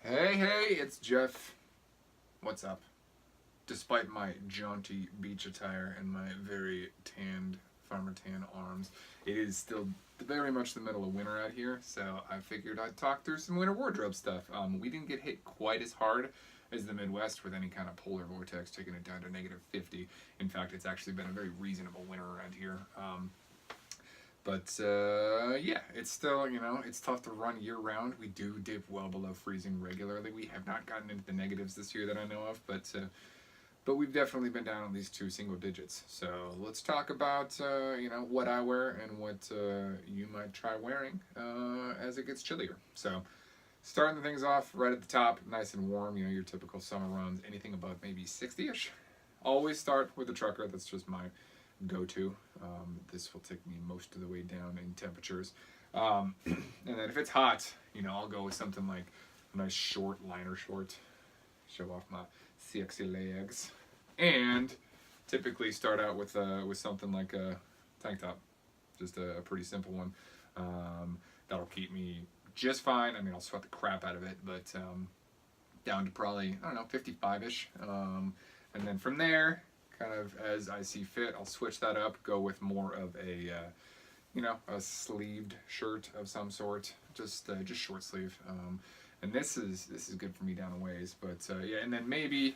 Hey, it's Jeff. What's up? Despite my jaunty beach attire and my very tanned, farmer tan arms, it is still very much the middle of winter out here, so I figured I'd talk through some winter wardrobe stuff. We didn't get hit quite as hard as the Midwest with any kind of polar vortex taking it down to -50. In fact, it's actually been a very reasonable winter around here. Yeah, it's still, it's tough to run year round. We do dip well below freezing regularly. We have not gotten into the negatives this year that I know of, but we've definitely been down at least 2 single digits. So let's talk about, what I wear and what you might try wearing as it gets chillier. So starting things off right at the top, nice and warm, your typical summer runs, anything above maybe 60-ish. Always start with the trucker. That's just my go-to. This will take me most of the way down in temperatures. And then if it's hot, I'll go with something like a nice short liner short, show off my sexy legs, and typically start out with something like a tank top, just a pretty simple one. That'll keep me just fine. I mean, I'll sweat the crap out of it, but down to probably, I don't know, 55-ish. And then from there, kind of as I see fit, I'll switch that up, go with more of a sleeved shirt of some sort, just short sleeve. And this is good for me down a ways, but yeah, and then maybe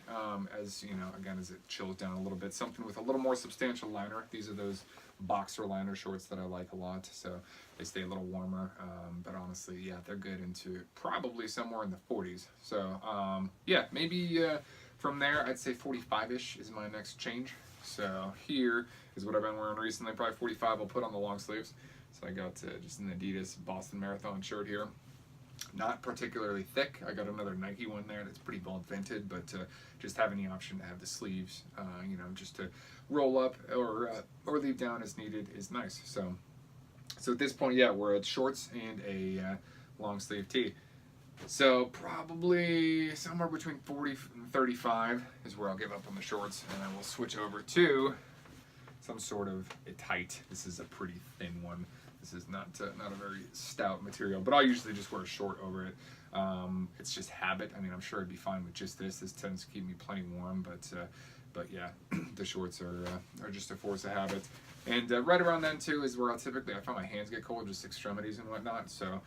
as again, as it chills down a little bit, something with a little more substantial liner. These are those boxer liner shorts that I like a lot, so they stay a little warmer. But honestly, yeah, they're good into probably somewhere in the 40s. So yeah, maybe. From there, I'd say 45-ish is my next change. So here is what I've been wearing recently. Probably 45 I'll put on the long sleeves. So I got just an Adidas Boston Marathon shirt here. Not particularly thick. I got another Nike one there that's pretty well vented, but just having the option to have the sleeves, just to roll up or leave down as needed is nice. So at this point, yeah, we're at shorts and a long sleeve tee. So probably somewhere between 40 and 35 is where I'll give up on the shorts, and I will switch over to some sort of a tight. This is a pretty thin one. This is not a very stout material, but I'll usually just wear a short over it. It's just habit. I mean, I'm sure I'd be fine with just this. This tends to keep me plenty warm, but yeah, the shorts are just a force of habit. And right around then too is where I find my hands get cold, just extremities and whatnot. So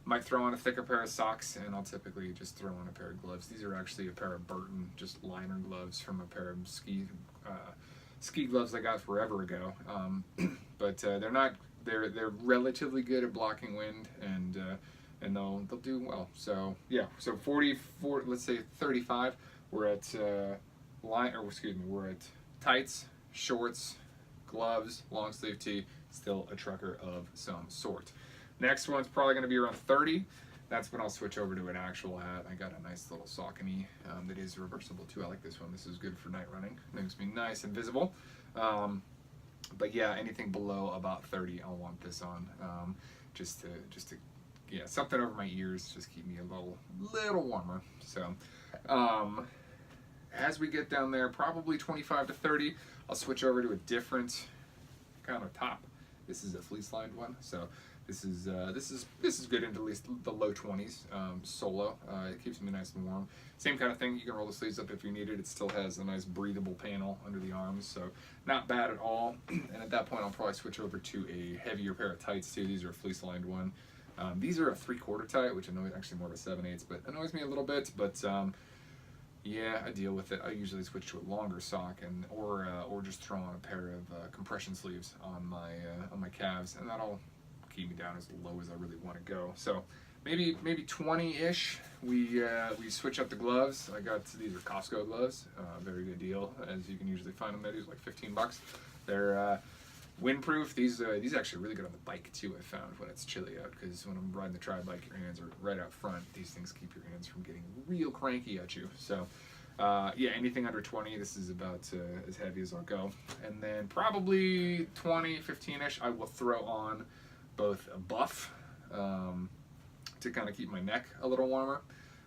might throw on a thicker pair of socks, and I'll typically just throw on a pair of gloves. These are actually a pair of Burton, just liner gloves from a pair of ski gloves I got forever ago. But they're relatively good at blocking wind, and they'll do well. So yeah, so 44, let's say 35. We're at we're at tights, shorts, gloves, long sleeve tee, still a trucker of some sort. Next one's probably going to be around 30. That's when I'll switch over to an actual hat. I got a nice little Saucony that is reversible too. I like this one. This is good for night running. Makes me nice and visible. But yeah, anything below about 30, I'll want this on. Just to something over my ears, just keep me a little warmer. So as we get down there, probably 25 to 30, I'll switch over to a different kind of top. This is a fleece lined one, so this is good into at least the low 20s. Solo, it keeps me nice and warm. Same kind of thing. You can roll the sleeves up if you need it. It still has a nice breathable panel under the arms, so not bad at all. And at that point, I'll probably switch over to a heavier pair of tights too. These are a fleece lined one. These are a 3/4 tight, which annoys, actually more of a 7/8, but annoys me a little bit. But yeah, I deal with it. I usually switch to a longer sock or just throw on a pair of compression sleeves on my calves, and that'll keep me down as low as I really want to go. So maybe 20-ish. We switch up the gloves. These are Costco gloves. Very good deal, as you can usually find them. These are like $15. They're windproof. These actually really good on the bike too. I found when it's chilly out, because when I'm riding the tri bike, your hands are right out front. These things keep your hands from getting real cranky at you. So yeah, anything under 20, this is about as heavy as I'll go. And then probably 20, 15-ish, I will throw on both a buff to kind of keep my neck a little warmer,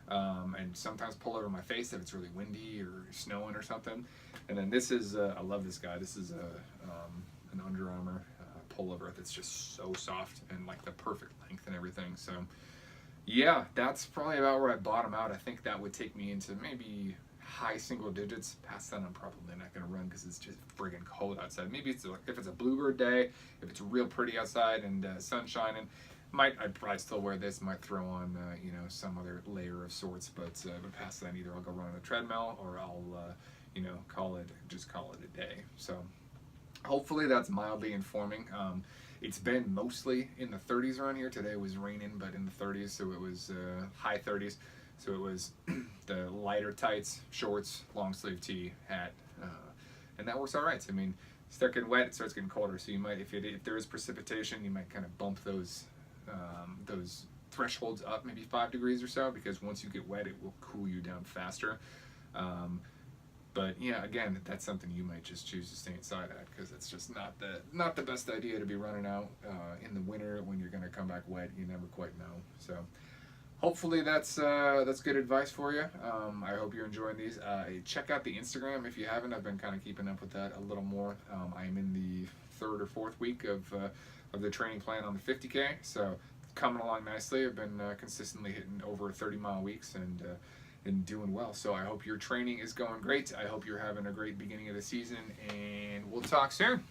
and sometimes pull over my face if it's really windy or snowing or something. And then this is I love this guy. This is an Under Armour pullover that's just so soft and like the perfect length and everything. So Yeah, that's probably about where I bottom out. I think that would take me into maybe high single digits. Past that, I'm probably not going to run because it's just friggin' cold outside. Maybe if it's a bluebird day, if it's real pretty outside and sun shining, I'd probably still wear this. Might throw on some other layer of sorts, but past that, either I'll go run on a treadmill or I'll call it a day. So hopefully that's mildly informing. It's been mostly in the 30s around here. Today was raining, but in the 30s, so it was high 30s. So it was the lighter tights, shorts, long sleeve tee, hat, and that works all right. So, I mean, start getting wet, it starts getting colder. So you might, if there is precipitation, you might kind of bump those thresholds up maybe 5 degrees or so, because once you get wet, it will cool you down faster. But yeah, again, that's something you might just choose to stay inside at, because it's just not the best idea to be running out in the winter when you're going to come back wet. You never quite know. So hopefully that's good advice for you. I hope you're enjoying these. Check out the Instagram if you haven't. I've been kind of keeping up with that a little more. I'm in the third or fourth week of the training plan on the 50K, so coming along nicely. I've been consistently hitting over 30-mile weeks and doing well. So I hope your training is going great. I hope you're having a great beginning of the season, and we'll talk soon.